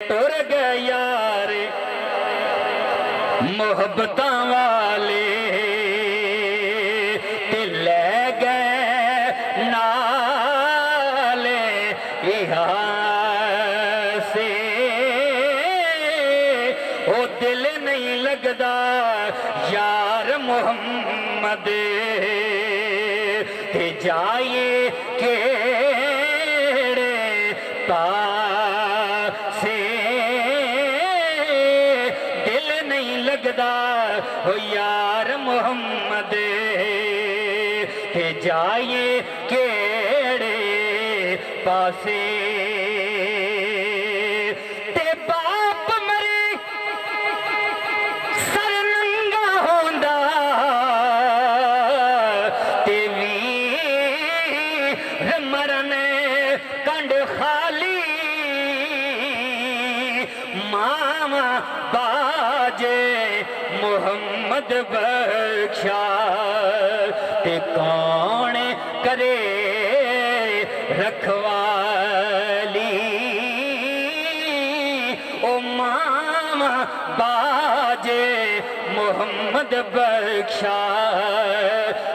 टुर गए यार मोहब्बत वाले ते ले गए नाले से ओ दिल नहीं लगदा यार मोहम्मद ते जाए केड़े पासे दिल नहीं लगदा हो यार मोहम्मद ते जाए केड़े पासे ते बाप मरे सर नंगा होंदा ते वीर मरन कंड खाली मामा बाजे मोहम्मद बख्शा ते कौन करे रखवाली ओ मामा बाजे मोहम्मद बख्शा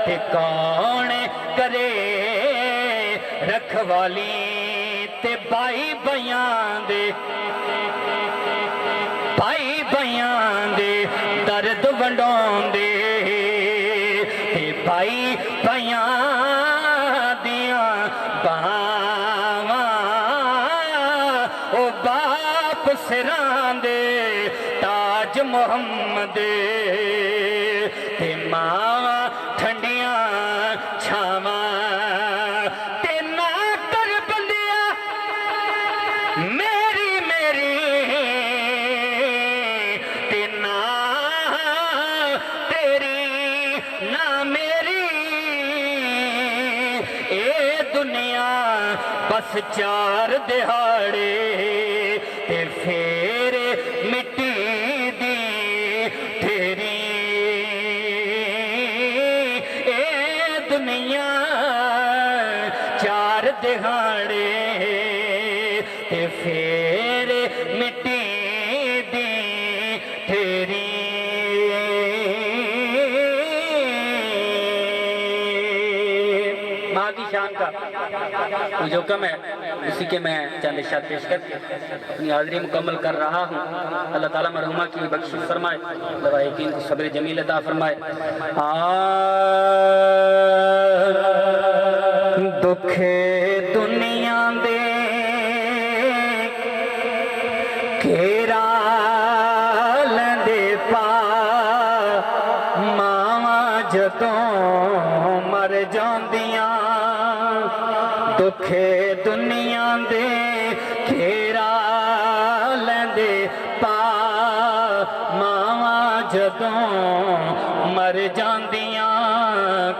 ते कौन करे रखवाली ते भाई बयां दे दर्द वंडाउंदे ते भाई बयां दियां बावां ओ बाप सिरां दे ताज मोहम्मद ते मावां ठंडियां छावां ते ना कर बंदिया मेरी मेरी ते ना तेरी ना मेरी ए दुनिया बस चार दिहाड़े ते फेर मिट्टी दी तेरी ए दुनिया चार दिहाड़े ते फेर मिट्टी दी तेरी माँ की शान का जो कम है उसी के मैं चंद इरशाद पेश कर अपनी हाज़िरी मुकम्मल कर रहा हूँ। अल्लाह ताला मरहुमा की बख्शिश फरमाए, लवाहिकीन को सब्र जमील अता फरमाए। दुखे दुनिया दे घेरा लेंदे पा मावां जदों मर जांदियां दुखे दुनिया दे घेरा लेंदे पा मावां जदों मर जांदियां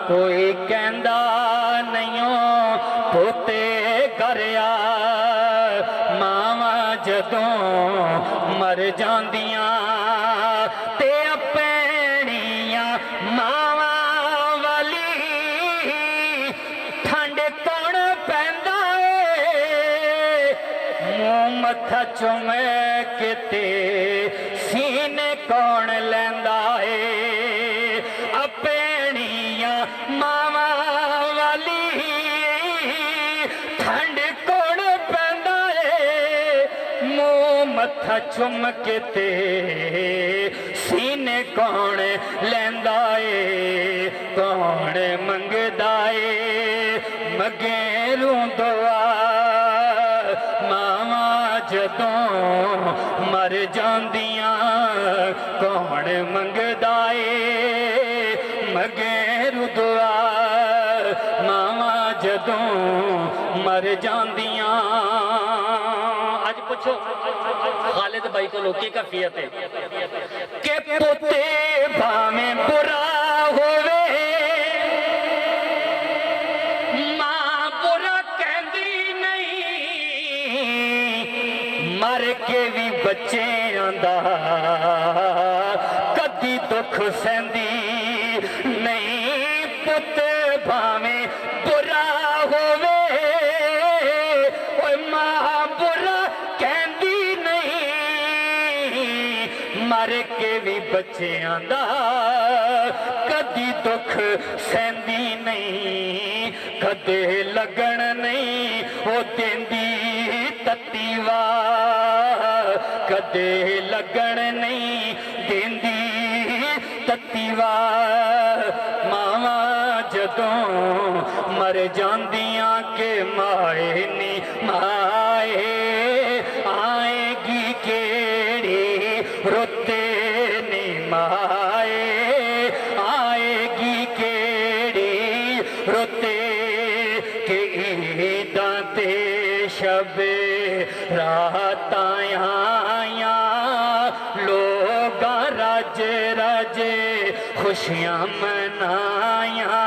कोई कहंदा नहीं पोते घरिया मावां जदों मर जांदियां ते अपनियां मावां वाली ठंड कौन पैंदा मूंह मत्था चुमे किते सीने कौन लैंदा है अपनियां मावां वाली ठंड कौन पैंदा है मूंह मत्था चुम के ते सीने कौन लैंदा है कौन मंगदा है मगेरू दुआ मावां जदों मर जांदियां कौन मंगदा है मगेरू दुआ मावां जदों मर जांदियां। आज पूछो खालिद भाई को लोकी कैफियत है के पोते भावें बुरा होवे मां बुरा कहंदी नहीं मर के भी बच्चेआं दा कदी दुख सहंदी नहीं पुत भावें बुरा होवे ओए मां बुरा कहंदी नहीं करके भी बच्चियां दा कदी दुख सहंदी नहीं, कदे लगन नहीं वो देंदी तत्तीवा, कदे लगन नहीं देंदी तत्तीवा। मावा जदों मर जांदियां के माए नी माए, आएगी केड़ी रुते नी माए, आएगी केड़ी रुते के ईदां ते शबे रात आया, लोग राजे राजे खुशियां मनाया,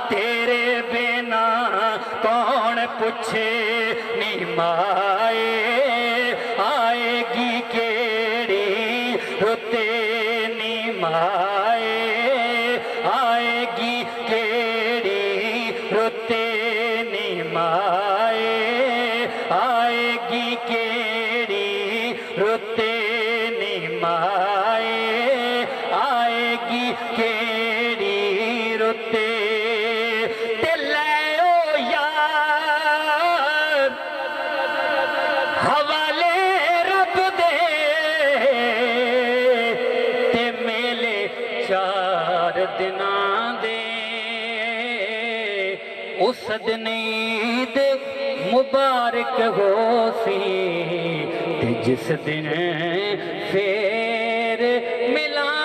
तेरे बिना कौन पूछे नी माए, आएगी केड़ी रुते नी माए, आएगी केड़ी रुते नी माए, आएगी केड़ी रुते नी माए, आएगी केड़ी रुते। उस दिन ईद मुबारक हो सी, ते जिस दिन फिर मिलांगे